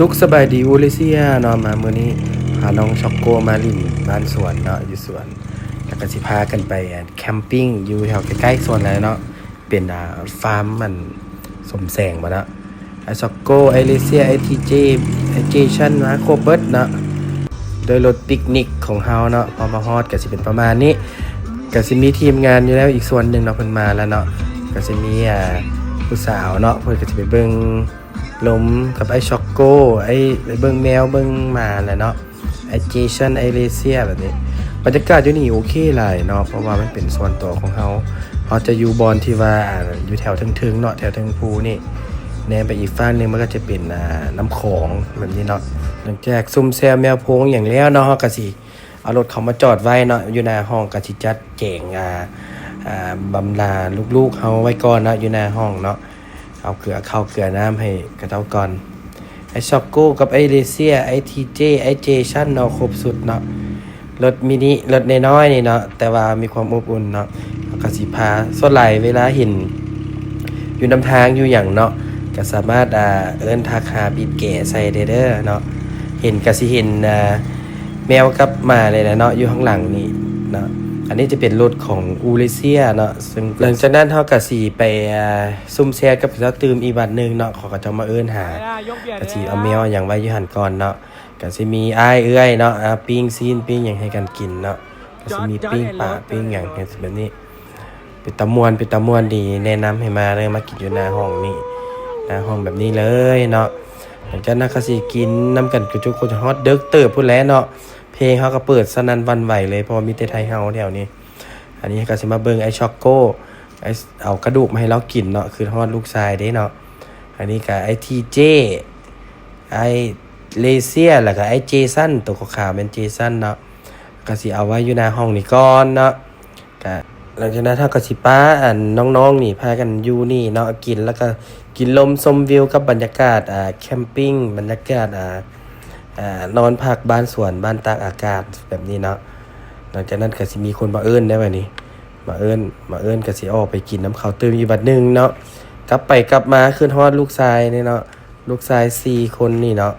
สุขสบายดีอูเลเซียเนาะมามื้อนี้พาน้องช็อกโกมาลินบ้านสวนเนาะอยู่สวนแล้วก็สิพากันไปแคมปิ้งอยู่แถวใกล้ๆสวนเลยเนาะเป็นฟาร์มมันสมแสงบ่เนาะช็อกโกไอเลเซียไอทีเจไอเจชั่นมาโคเบิร์ตเนาะโดยรถปิกนิกของเฮาเนาะพอมาฮอดก็สิเป็นประมาณนี้ก็สิมีทีมงานอยู่แล้วอีกส่วนหนึ่งเนาะเพิ่นมาแล้วเนาะก็สิมีผู้สาวเนาะเพิ่นก็สิไปเบิ่งลมกับไอ้ช็อกโกไอ้เบิ่งแมวเบิ่งหมาแหละเนาะไอ้เจชันไอเลเซียแบบนี้บรรยากาศอยู่นี่โอเคหลายเนาะเพราะว่ามันเป็นส่วนตัวของเฮาจะอยู่บอนที่ว่าอยู่แถวทึงๆเนาะแถวทึงภูนี่แนมไปอีกฝั่งนึงมันก็จะเป็นน้ำของแบบนี้เนาะหลังจากซุ่มแซวแมวโพงอย่างแล้วเนาะก็สิเอารถเขามาจอดไว้เนาะอยู่หน้าห้องก็สิจัดแจงบำลาลูกๆเฮาไว้ก่อนเนาะอยู่หน้าห้องเนาะเอาเกลือข้าวเกลือน้ำให้กระเจ้าก่อนไอช็อกโก้กับไอเลเซียไอทีเจไอเจชั่นเนาะครบสุดเนาะรถมินิรถน้อยๆนี่เนาะแต่ว่ามีความอบอุ่นเนาะกสิพาส่วนไหลเวลาเห็นอยู่นำทางอยู่อย่างเนาะก็สามารถเอิ้นทักหาบีบแก่ใส่เด้อเนาะเห็นก็สิเห็นแมวกับหมาเลยนะเนาะอยู่ข้างหลังนี่เนาะอันนี้จะเป็นรถของอูเลเซียเนาะซึ่งหลังจากนั้นเฮาก็สิไปซุ่มแชร์กับเจ้าตื่มอีกบัดนึงเนาะเขาก็จะมาเอิ้นหาก็สิเอาแมวอย่างไว้อยู่หั่นก่อนเนาะก็สิมีอ้ายเอื้อยเนาะปิ้งซีนปิ้งหยังให้กันกินเนาะก็สิมีปิ้งปลาปิ้งหยังแบบนี้เป็นตะมวนดีแนะนำให้มาเลยมากินอยู่หน้าห้องนี่หน้าห้องแบบนี้เลยเนาะหลังจากนั้นก็สิกินนํกันกับทุกคนฮอตเดึกเติบพุ่นแล้วเนาะเพลงเขาก็เปิดสนั่นวันไหวเลยเพราะมีแต่ไทยเฮาแถวนี้อันนี้ก็สิมาเบิ่งไอช็อกโกไอเอากระดูกมาให้เรากินเนาะคือทอดลูกชายเด้เนาะอันนี้ก็ไอทีเจไอเลเซียแล้วก็ไอเจสันตัวขาวๆเป็นเจสันเนาะก็สิเอาไว้อยู่หน้าห้องนี่ก่อนเนาะก็หลังจากนั้นถ้าก็สิป้าน้องๆนี่พากันอยู่นี่เนาะกินแล้วก็กินลมชมวิวกับบรรยากาศแคมปิ้งบรรยากาศนอนพักบ้านสวนบ้านตากอากาศแบบนี้เนาะหลังจากนั้นก็สิมีคนมาเอิ้นได้บัดนี้มาเอิ้นก็สิออกไปกินน้ำข้าวตื้มอีกบัดนึงเนาะกลับไปกลับมาขึ้นฮอดลูกชายนี่เนาะลูกชาย4คนนี่เนาะ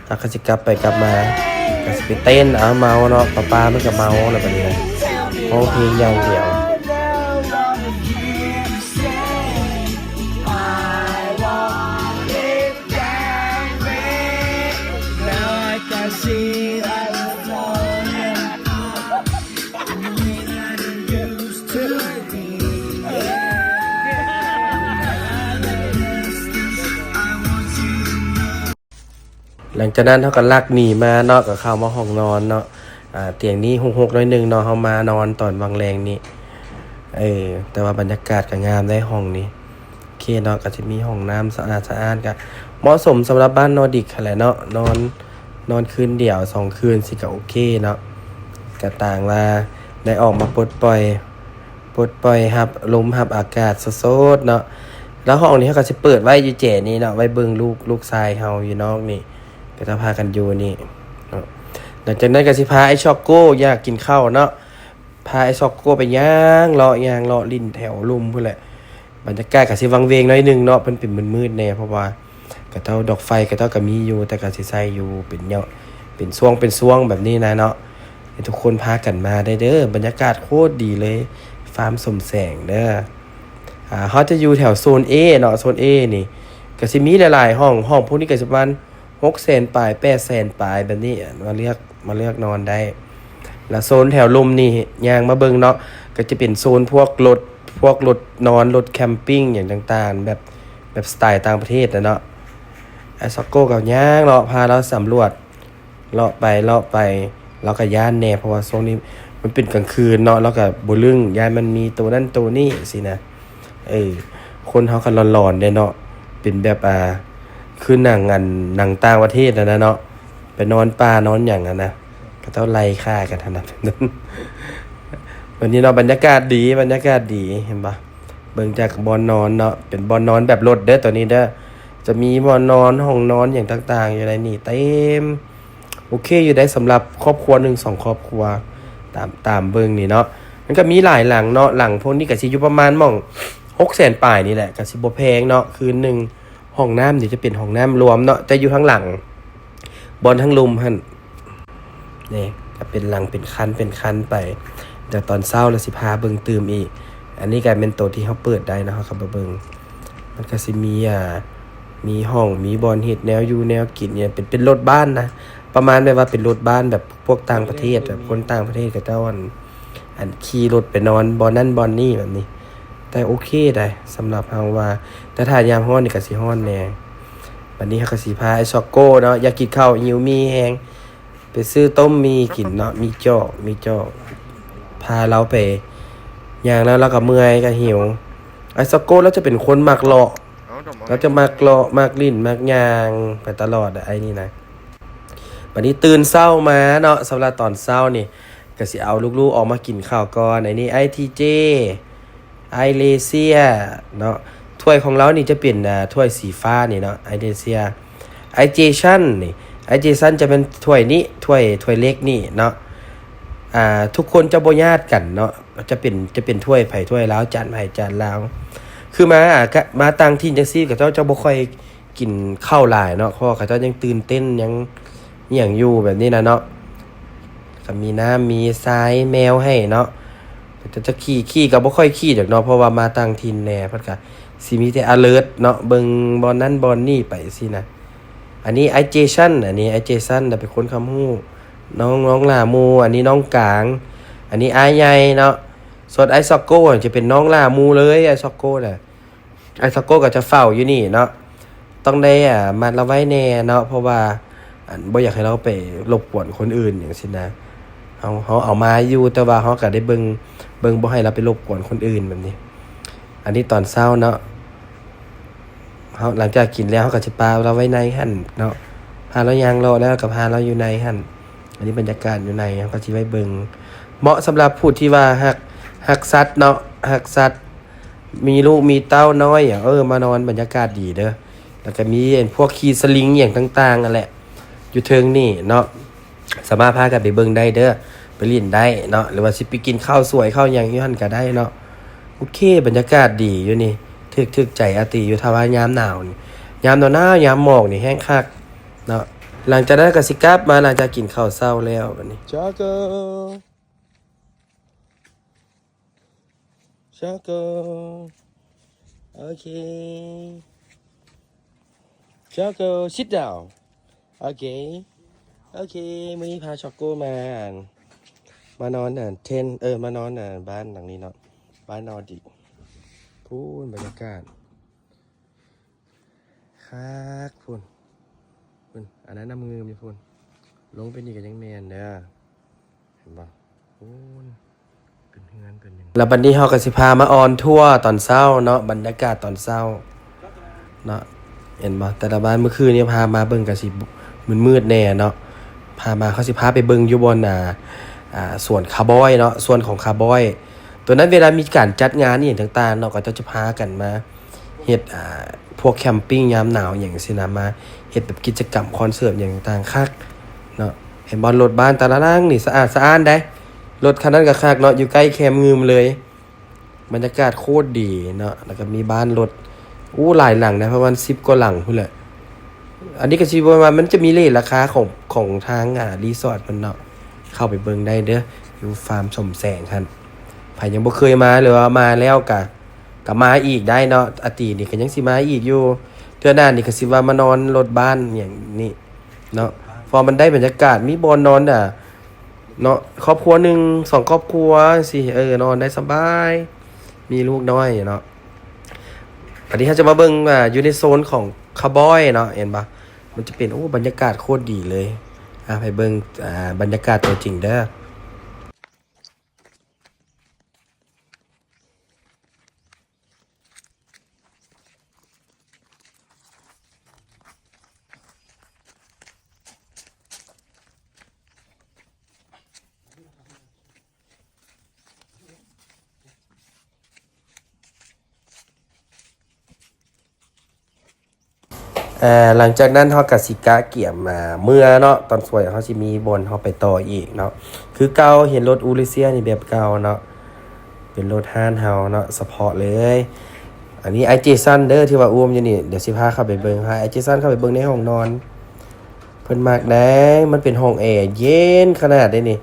แล้วก็สิกลับไปกลับมาก็สิไปเต้นเมาเนาะป้ามันก็เมาแล้วบัดนี้ร้องเพลงอย่างเดียวหลังจากนั้นเขาก็ลักหนีมาเนาะก็เข้ามาห้องนอนเนาะเตียงนี้หกๆน้อยนึงเนาะเฮามานอนตอนวังแรงนี้แต่ว่าบรรยากาศก็งามได้ห้องนี้โอเคเนาะก็จะมีห้องน้ำสะอาดก็เหมาะสมสำหรับบ้านนอร์ดิกแหละเนาะนอนคืนเดียว2คืนสิก็โอเคเนาะก็ต่างว่าได้ออกมาปลดปล่อยรับลมรับอากาศสดๆเนาะแล้วห้องนี้เขาก็สิเปิดไว้อยู่แจ๋นี่เนาะไว้เบิ่งลูกชายเฮาอยู่นอกนี่ก็จะพากันอยู่นี่หลังจากนั้นก็สิพาไอ้ช็อกโก้อยากกินข้าวเนาะพาไอ้ช็อกโก้ไปย่างเลาะลิ้นแถวลุ่มพุ่นแหละบรรยากาศก็สิวังเวงหน่อยนึงเนาะเพิ่นเป็นมืดๆแน่เพราะว่ากระเจ้าดอกไฟกระเจ้าก็มีอยู่แต่ก็สิใส่อยู่เป็นเนาะเป็นช่วงแบบนี้นะเนาะให้ทุกคนพากันมาได้เด้อบรรยากาศโคตรดีเลยฟาร์มสมแสงเด้อเขาจะอยู่แถวโซน A เนาะโซน A นี่ก็สิมีหลายๆห้องพวกนี้ก็สิประมาณ600,000 ปลาย 800,000 ปลายแบบนี้มาเลือกนอนได้แล้วโซนแถวลมนี่ย่างมาเบิ่งเนาะก็จะเป็นโซนพวกรถนอนรถแคมปิ้งอย่างต่างๆแบบสไตล์ต่างประเทศนะเนาะไอ้ซ็อกโก้ก็ย่างเนาะพาเราสำรวจเลาะไปแล้วก็ย่านแน่เพราะว่าโซนนี้มันเป็นกลางคืนเนาะแล้วก็บ่ลึงย่านมันมีตัวนั้นตัวนี้สินะคนเฮาก็ร้อนๆได้เนาะเป็นแบบคือหนังต่างประเทศนะเนาะไปนอนป่านอนอย่างนั้นนะก็ต้องไล่ฆ่ากันนั้นวันนี้เนาะบรรยากาศดีเห็นปะเบิ่งจากบอนนอนเนาะเป็นบอนนอนแบบรถเด้อตัวนี้เด้อจะมีบอนนอนห้องนอนอย่างต่างๆอยู่ในนี่เต็มโอเคอยู่ได้สำหรับครอบครัว1-2ครอบครัวตามเบิ่งนี่เนาะมันก็มีหลายหลังเนาะหลังพวกนี้ก็สิอยู่ประมาณหม่อง600,000 ปลายนี่แหละก็สิบ่แพงเนาะคืนนึงห้องน้ำนี่จะเป็นห้องน้ำรวมเนาะแต่อยู่ข้างหลัง บอนทั้งลุมหั่นนี่ก็เป็นหลังเป็นคันไปแต่ตอนเช้าแล้วสิพาเบิ่งตื่มอีกอันนี้ก็เป็นตัวที่เฮาเปิดได้เนาะครับเบิ่งมันก็สิมีมีห้องมีบอนเฮ็ดแนวอยู่แนวกินเนี่ยเป็นรถบ้านนะประมาณแบบว่าเป็นรถบ้านแบบพวกต่างประเทศแบบคนต่างประเทศก็เจ้าอันขี่รถไปนอนบอนนั่นบอนนี่แบบนี้แต่โอเคได้สำหรับเฮาว่าแต่ถ้ายามร้อนนี่ก็สิร้อนแน่บัดนี้เฮาก็สิพาไอ้ช็อกโกเนาะอยากกินข้าวหิวมีแฮงไปซื้อต้มมีกินเนาะมีจอกพาเราไปย่างแล้วเราก็เมื่อยก็หิวไอ้ช็อกโกแล้วจะเป็นคนมักเลาะเราจะมักเลาะมักลิ้นมักย่างไปตลอดไอ้นี่นะบัดนี้ตื่นเช้ามาเนาะสำหรับตอนเช้านี่ก็สิเอาลูกๆออกมากินข้าวก่อนไอ้นี่ไอทีเจไอเลเซียเนาะถ้วยของเรานี่จะเป็นถ้วยสีฟ้านี่เนาะไอเลเซียไอเจชั่นนี่ไอเจชั่นจะเป็นถ้วยนี้ถ้วยเล็กนี่เนาะทุกคนจะบ่ญาติกันเนาะจะเป็นถ้วยไผถ้วยลาวจานไผจานลาวคือมาต่างถิ่นจังซี่ก็เจ้าจะบ่ค่อยกินข้าวหลายเนาะเพราะเขาเจ้ายังตื่นเต้นยังอหยังอยู่แบบนี้นะเนาะก็มีน้ำมีทรายแมวให้เนาะจะขี่ก็บ่ค่อยขี่ดอกเนาะเพราะว่ามาต่างถิ่นแน่เพิ่นก็สิมีแต่ alert เนาะเบิ่งบอนนั้นบอนนี่ไปสินะอันนี้ไอเจชั่นน่ะเป็นคนคำฮู้น้องลามูอันนี้น้องกลางอันนี้อายใหญ่เนาะส่วนไอซอกโก้จะเป็นน้องลามูเลยไอซอกโก้น่ะไอซอกโก้ก็จะเฝ้าอยู่นี่เนาะต้องได้มัดเราไว้แน่เนาะเพราะว่าบ่อยากให้เราไปรบกวนคนอื่นอย่างซี่นะเขาเอามาอยู่แต่ว่าเขาก็ได้เบิ่งบ่ให้เราไปรบกวนคนอื่นแบบนี้อันนี้ตอนเช้าเนาะเขาหลังจากกินแล้วเขาก็จะปาเราไว้ในหั่นเนาะพาเรายางรอแล้วก็พาเราอยู่ในหั่นอันนี้บรรยากาศอยู่ในเขาก็สิไว้เบิ่งเหมาะสำหรับผู้ที่ว่าฮักสัตว์เนาะฮักสัตว์มีลูกมีเต้าน้อยอย่างมานอนบรรยากาศดีเด้อแล้วก็มีพวกขี่สลิงอย่างต่างๆนั่นแหละอยู่เทิงนี่เนาะสามารถพากันไปเบิ่งได้เด้อไปเล่นได้เนาะหรือว่าสิไปกินข้าวสวยข้าวหยังอยู่หั่นก็ได้เนาะโอเคบรรยากาศดีอยู่นี่ทึกใจอาติอยู่ถ้าว่ายามหนาวนี่ยามหนาวยามหมอกนี่แห้งคักเนาะหลังจากนั้นก็สิกลับมาหลังจากกินข้าวเช้าแล้วบัดนี้ช็อกโกโอเคช็อกโก sit down โอเคมื้อนี้พาช็อกโกมานอนมานอนบ้านหลังนี้เนาะบ้านนอร์ดิกพูนบรรยากาศคักพูนอันนั้นน้ำเงิมอยู่พูนลงไปนี่ก็ยังแมนเด้อเห็นป่ะพูนเป็นเฮือนเป็นหนึ่งแล้วบัดนี้เฮาก็สิพามาออนทัวร์ตอนเช้าเนาะบรรยากาศตอนเช้าเนาะเห็นป่ะแต่ละบ้านเมื่อคืนนี้พามาเบิ่งก็สิมืดๆแน่เนาะพามาเขาสิพาไปเบิ่งอยู่บนสวนคาร์บอยเนาะส่วนของคาร์บอยตัวนั้นเวลามีการจัดงานนี่ต่างๆเนาะก็จะพากันมาเฮ็ดพวกแคมปิ้งยามหนาวอย่างซี่นะมาเฮ็ดแบบกิจกรรมคอนเสิร์ตอย่างต่างๆคักเนาะเห็นบ่รถบ้านแต่ละหลังนี่สะอาดได้รถคันนั้นก็คักเนาะอยู่ใกล้แคมป์งืมเลยบรรยากาศโคตรดีเนาะแล้วก็มีบ้านรถหลายหลังนะประมาณ10กว่าหลังพุ่นแหละอันนี้ก็สิประมาณมันจะมีเรทราคาของทางรีสอร์ทมันเนาะเข้าไปเบิ่งได้เด้ออยู่ฟาร์มสมแสงคั่นไผยังบ่เคยมาหรือว่ามาแล้วก็มาอีกได้เนาะอาทิตย์นี้ก็ยังสิมาอีกอยู่เทื่อหน้านี่ก็สิว่ามานอนรถบ้านอย่างนี้เนาะพอมันได้บรรยากาศมีบ่อนนอนเนาะครอบครัว1 2ครอบครัวสินอนได้สบายมีลูกน้อยเนาะอันนี้เขาจะมาเบิ่งอยู่ในโซนของคาร์บอยเนาะเห็นปะมันจะเป็นบรรยากาศโคตรดีเลยไปเบิ่งบรรยากาศตัวจริงเด้อ หลังจากนั้นเฮาก็สิกะเกี่ยมเมื่อเนาะตอนสวยเฮาสิมีบนเฮาไปต่ออีกเนาะคือเก่าเห็นรถอูริเซียนี่แบบเก่าเนาะเป็นรถห้านเฮาเนาะเฉพาะเลยอันนี้ไอเจสันเด้อที่ว่าอุ้มอยู่นี่เดี๋ยวสิพาเข้าไปเบิ่งไอเจสันเข้าไปเบิ่งในห้องนอน เพิ่นมักได้มันเป็นห้องแอร์เย็นขนาดได้นี่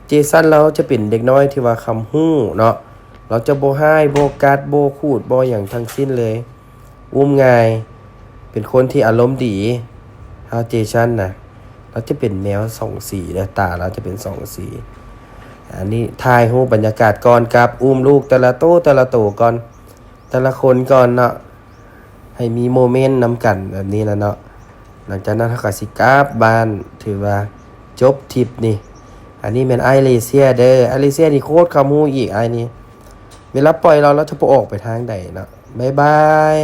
เจสันเราจะเป็นเด็กน้อยที่ว่าคำฮู้เนาะเราจะบ่ให้บ่กัดบ่ขูดบ่หยังทั้งสิ้นเลยอุ้มง่ายเป็นคนที่อารมณ์ดีถ้าเจสันน่ะเราจะเป็นแมว2สีนะตาเราจะเป็น2สีอันนี้ถ่ายรูปบรรยากาศก่อนกับอุ้มลูกแต่ละโตก่อนแต่ละคนก่อนเนาะให้มีโมเมนต์นำกันแบบนี้แล้วเนาะหลังจากนั้นเฮาก็สิกลับบ้านถือว่าจบทริปนี่อันนี้แม่นไอเลเซียเด้อไอเลเซียนี่โคตรคำฮู้อีกไอนี่เวลาปล่อยเราจะบ่ออกไปทางใดเนาะบ๊ายบาย